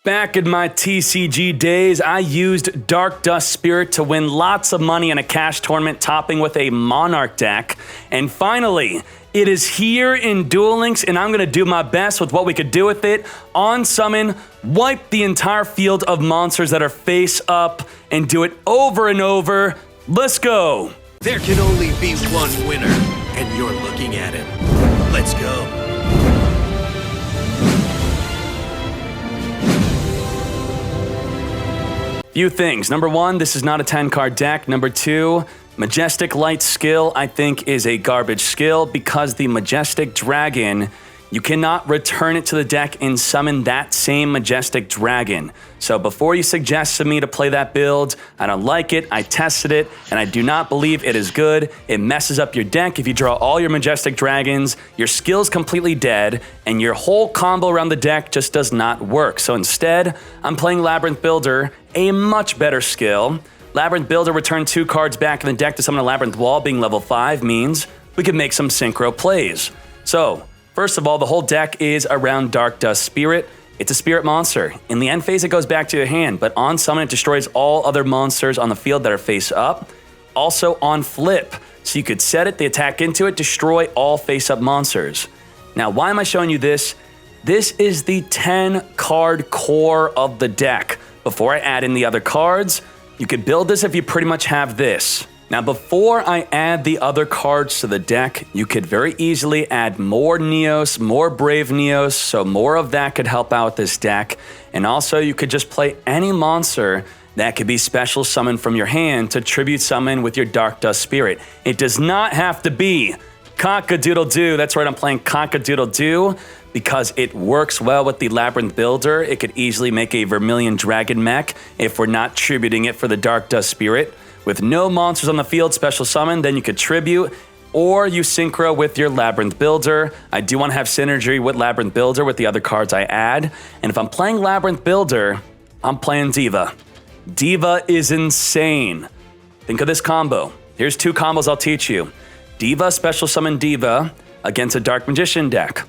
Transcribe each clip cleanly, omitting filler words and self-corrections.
Back in my TCG days, I used Dark Dust Spirit to win lots of money in a cash tournament, topping with a Monarch deck. And finally, it is here in Duel Links, and I'm going to do my best with what we could do with it. On summon, wipe the entire field of monsters that are face up, and do it over and over. Let's go! There can only be one winner, and you're looking at him. Let's go. Few things. Number one, this is not a 10-card deck. Number two, Majestic Light skill, I think, is a garbage skill because the Majestic Dragon, you cannot return it to the deck and summon that same Majestic Dragon. So before you suggest to me to play that build, I don't like it, I tested it, and I do not believe it is good. It messes up your deck. If you draw all your Majestic Dragons, your skill's completely dead, and your whole combo around the deck just does not work. So instead, I'm playing Labyrinth Builder, a much better skill. Labyrinth Builder return 2 cards back in the deck to summon a Labyrinth Wall. Being level 5 means we can make some synchro plays. So, first of all, the whole deck is around Dark Dust Spirit. It's a spirit monster. In the end phase, it goes back to your hand, but on summon, it destroys all other monsters on the field that are face up. Also on flip, so you could set it, they attack into it, destroy all face-up monsters. Now, why am I showing you this? This is the 10-card core of the deck. Before I add in the other cards, you could build this if you pretty much have this. Now, before I add the other cards to the deck, you could very easily add more Neos, more Brave Neos, so more of that could help out this deck. And also, you could just play any monster that could be special summoned from your hand to tribute summon with your Dark Dust Spirit. It does not have to be Cock-a-doodle-doo. That's right, I'm playing Cock-a-doodle-doo because it works well with the Labyrinth Builder. It could easily make a Vermilion Dragon mech if we're not tributing it for the Dark Dust Spirit. With no monsters on the field, special summon, then you could tribute, or you synchro with your Labyrinth Builder. I do want to have synergy with Labyrinth Builder with the other cards I add. And if I'm playing Labyrinth Builder, I'm playing Diva. Diva is insane. Think of this combo. Here's 2 combos I'll teach you. Diva, special summon Diva against a Dark Magician deck.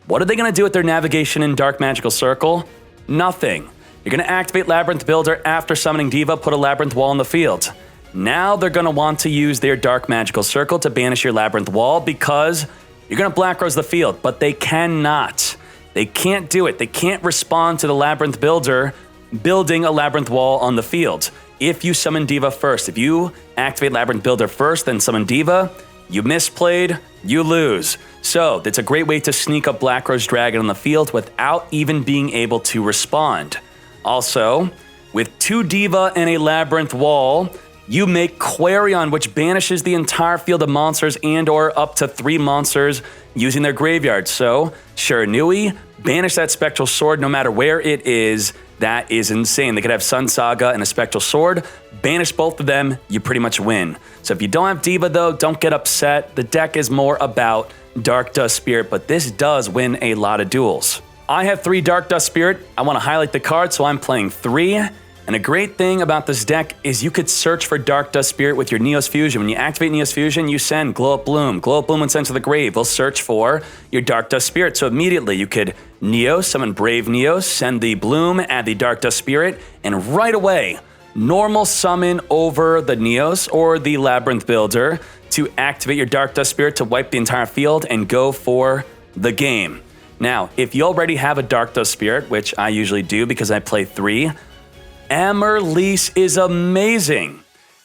What are they going to do with their navigation in Dark Magical Circle? Nothing. You're going to activate Labyrinth Builder after summoning Diva, put a Labyrinth Wall in the field. Now they're going to want to use their Dark Magical Circle to banish your Labyrinth Wall because you're going to Black Rose the field, but they cannot. They can't do it. They can't respond to the Labyrinth Builder building a Labyrinth Wall on the field. If you summon Diva first, if you activate Labyrinth Builder first, then summon Diva, you misplayed, you lose. So that's a great way to sneak up Black Rose Dragon on the field without even being able to respond. Also, with 2 Diva and a Labyrinth Wall, you make Quarion, which banishes the entire field of monsters and or up to 3 monsters using their graveyard. So, Shiranui, banish that Spectral Sword no matter where it is. That is insane. They could have Sun Saga and a Spectral Sword. Banish both of them, you pretty much win. So if you don't have Diva though, don't get upset. The deck is more about Dark Dust Spirit, but this does win a lot of duels. I have 3 Dark Dust Spirit. I want to highlight the card, so I'm playing 3. And a great thing about this deck is you could search for Dark Dust Spirit with your Neos Fusion. When you activate Neos Fusion, you send Glow Up Bloom. Glow Up Bloom when sent to the grave will search for your Dark Dust Spirit. So immediately you could Neos, summon Brave Neos, send the Bloom, add the Dark Dust Spirit, and right away, normal summon over the Neos or the Labyrinth Builder to activate your Dark Dust Spirit to wipe the entire field and go for the game. Now, if you already have a Dark Dust Spirit, which I usually do because I play 3, Amaryllis is amazing.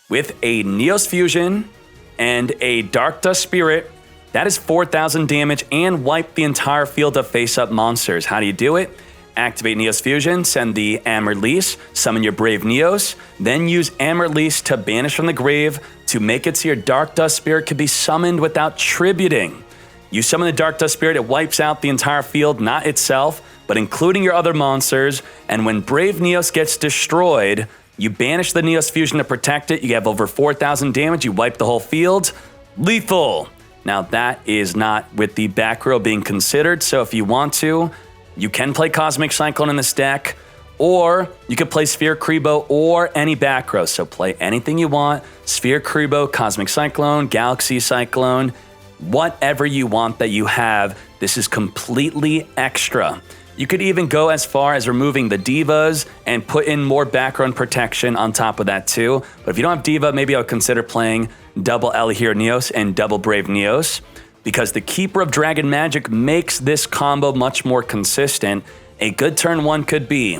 With a Neos Fusion and a Dark Dust Spirit, that is 4,000 damage and wipe the entire field of face-up monsters. How do you do it? Activate Neos Fusion, send the Amaryllis, summon your Brave Neos, then use Amaryllis to banish from the grave to make it so your Dark Dust Spirit can be summoned without tributing. You summon the Dark Dust Spirit, it wipes out the entire field, not itself, but including your other monsters, and when Brave Neos gets destroyed, you banish the Neos Fusion to protect it, you have over 4,000 damage, you wipe the whole field. Lethal! Now that is not with the back row being considered, so if you want to, you can play Cosmic Cyclone in this deck, or you could play Sphere Kribo or any back row, so play anything you want, Sphere Kribo, Cosmic Cyclone, Galaxy Cyclone, whatever you want that you have. This is completely extra. You could even go as far as removing the Divas and put in more background protection on top of that too. But if you don't have Diva, maybe I'll consider playing double Elihir Neos and double Brave Neos, because the Keeper of Dragon Magic makes this combo much more consistent. A good turn one could be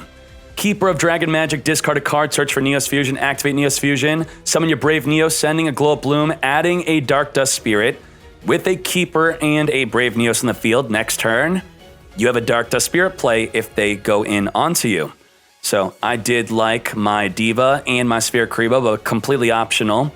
Keeper of Dragon Magic, discard a card, search for Neos Fusion, activate Neos Fusion, summon your Brave Neos, sending a Glow Up Bloom, adding a Dark Dust Spirit with a Keeper and a Brave Neos in the field. Next turn, you have a Dark Dust Spirit play if they go in onto you. So I did like my Diva and my Sphere Kribo, but completely optional.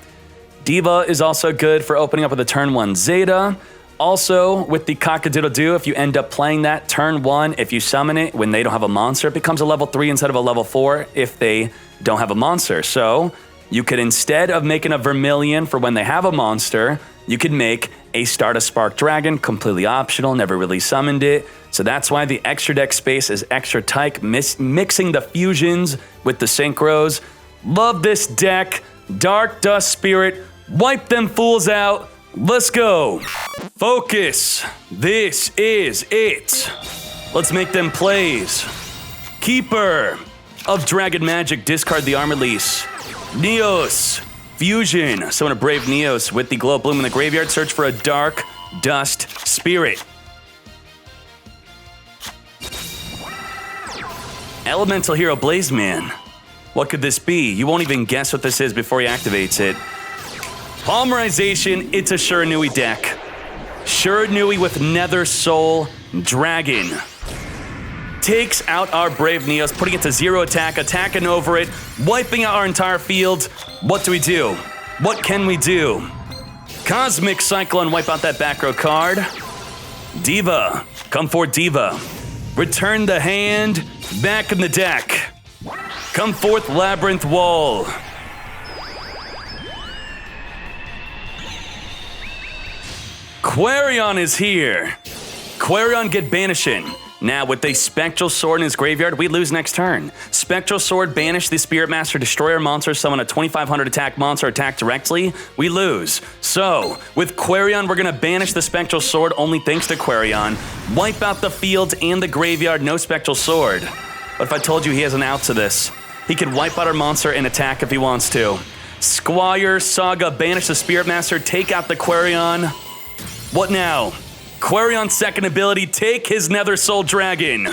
Diva is also good for opening up with a turn one Zeta. Also, with the Cock-a-doodle-doo, if you end up playing that turn one, if you summon it when they don't have a monster, it becomes a level 3 instead of a level 4 if they don't have a monster. So you could, instead of making a Vermilion for when they have a monster, you could make a Stardust Spark Dragon, completely optional, never really summoned it. So that's why the extra deck space is extra tight, mixing the fusions with the synchros. Love this deck. Dark Dust Spirit, wipe them fools out. Let's go. Focus. This is it. Let's make them plays. Keeper of Dragon Magic, discard the arm release. Neos Fusion, summon a Brave Neos with the Glow Up Bloom in the graveyard, search for a Dark Dust Spirit. Elemental Hero Blazeman. What could this be? You won't even guess what this is before he activates it. Polymerization, it's a Shiranui deck. Shiranui with Nether Soul Dragon. Takes out our Brave Neos, putting it to 0 attack, attacking over it, wiping out our entire field. What do we do? What can we do? Cosmic Cyclone, wipe out that back row card. Diva, come forward Diva. Return the hand, back in the deck. Come forth Labyrinth Wall. Quarion is here. Quarion get banishing. Now with a Spectral Sword in his graveyard, we lose next turn. Spectral Sword, banish the Spirit Master, destroy our monster, summon a 2500 attack monster, attack directly, we lose. So, with Quarion, we're gonna banish the Spectral Sword, only thanks to Quarion. Wipe out the field and the graveyard, no Spectral Sword. What if I told you he has an out to this? He can wipe out our monster and attack if he wants to. Squire, Saga, banish the Spirit Master, take out the Quarion. What now? Quarion's second ability, take his Nether Soul Dragon.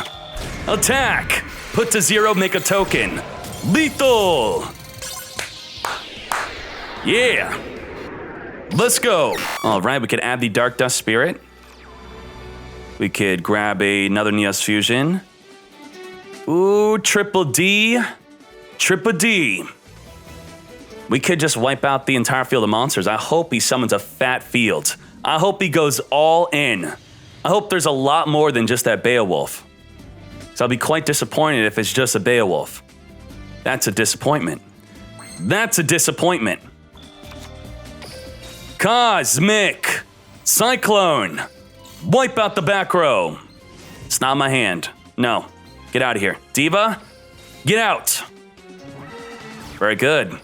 Attack! Put to 0, make a token. Lethal! Yeah! Let's go. All right, we could add the Dark Dust Spirit. We could grab another Neos Fusion. Ooh, triple D. Triple D. We could just wipe out the entire field of monsters. I hope he summons a fat field. I hope he goes all in. I hope there's a lot more than just that Beowulf. So I'll be quite disappointed if it's just a Beowulf. That's a disappointment. That's a disappointment. Cosmic Cyclone. Wipe out the back row. It's not my hand. No. Get out of here. Diva, get out. Very good.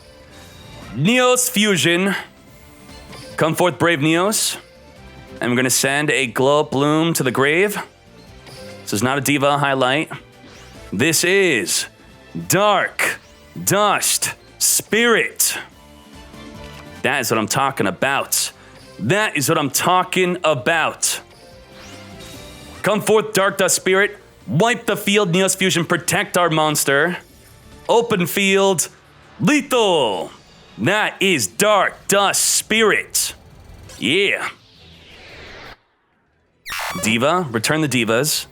Neos Fusion. Come forth, Brave Neos. And we're gonna send a Glow Up Bloom to the grave. This is not a Diva highlight. This is Dark Dust Spirit. That is what I'm talking about. That is what I'm talking about. Come forth, Dark Dust Spirit. Wipe the field, Neos Fusion, protect our monster. Open field, lethal. That is Dark Dust Spirit. Yeah. Diva, return the Divas.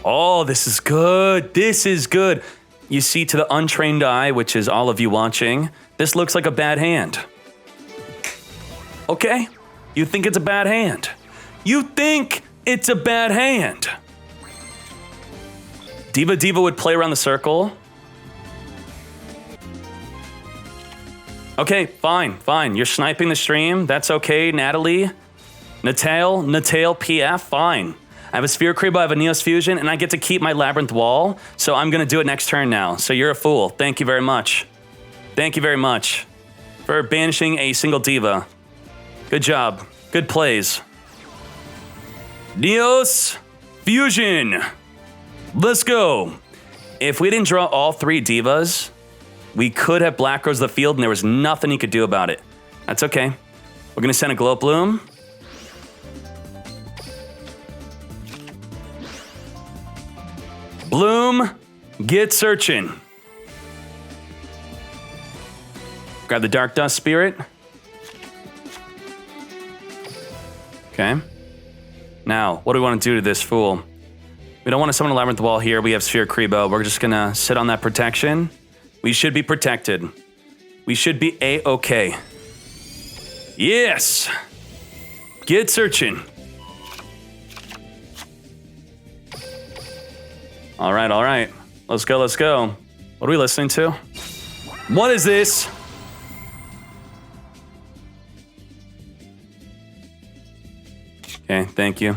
Oh, this is good. This is good. You see, to the untrained eye, which is all of you watching, this looks like a bad hand. Okay? You think it's a bad hand. You think it's a bad hand. Diva would play around the circle. Okay, fine. You're sniping the stream. That's okay, Natalie. Natale, PF, fine. I have a Sphere Kribo, I have a Neos Fusion, and I get to keep my Labyrinth Wall, so I'm gonna do it next turn now. So you're a fool. Thank you very much. Thank you very much for banishing a single Diva. Good job. Good plays. Neos Fusion. Let's go. If we didn't draw all 3 divas, we could have Black Rose the field and there was nothing he could do about it. That's okay. We're gonna send a Glow Bloom. Bloom, get searching. Grab the Dark Dust Spirit. Okay. Now, what do we want to do to this fool? We don't want to summon a Labyrinth Wall here. We have Sphere Kribo. We're just gonna sit on that protection. We should be protected. We should be A-okay. Yes! Get searching. All right, all right. Let's go, let's go. What are we listening to? What is this? Okay, thank you.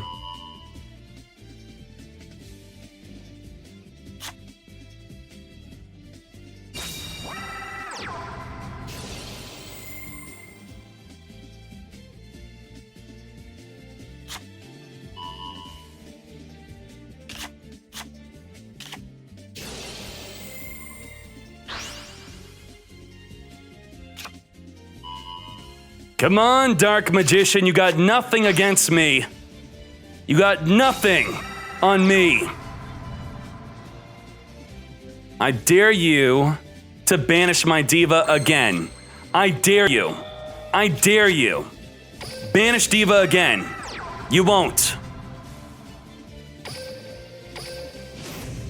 Come on, Dark Magician, you got nothing against me. You got nothing on me. I dare you to banish my diva again. I dare you. I dare you. Banish diva again. You won't.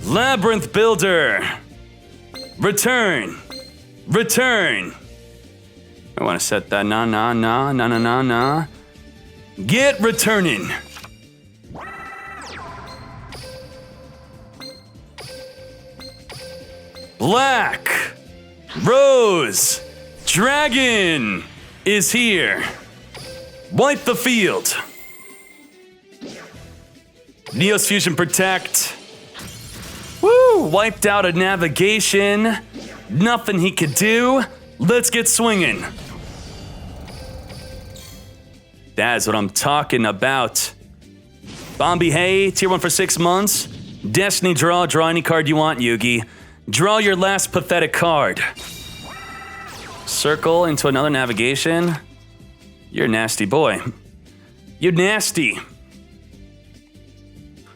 Labyrinth Builder. Return. Return. I want to set that nah. Get returning. Black Rose Dragon is here. Wipe the field. Neos Fusion Protect. Woo! Wiped out a navigation. Nothing he could do. Let's get swinging. That's what I'm talking about. Bombi Hay, tier 1 for 6 months. Destiny draw any card you want, Yugi. Draw your last pathetic card. Circle into another navigation. You're a nasty boy. You're nasty.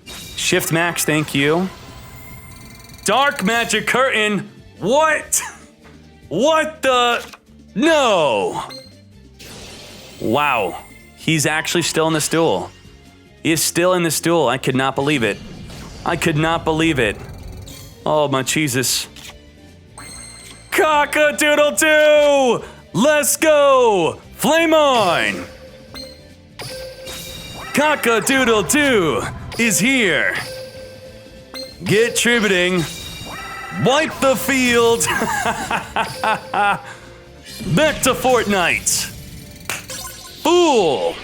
Shift Max, thank you. Dark Magic Curtain. What? What the? No. Wow. He's actually still in this duel. He is still in this duel. I could not believe it. I could not believe it. Oh, my Jesus. Cock-a-doodle-doo! Let's go! Flame on! Cock-a-doodle-doo is here. Get tributing. Wipe the field. Back to Fortnite. Fool.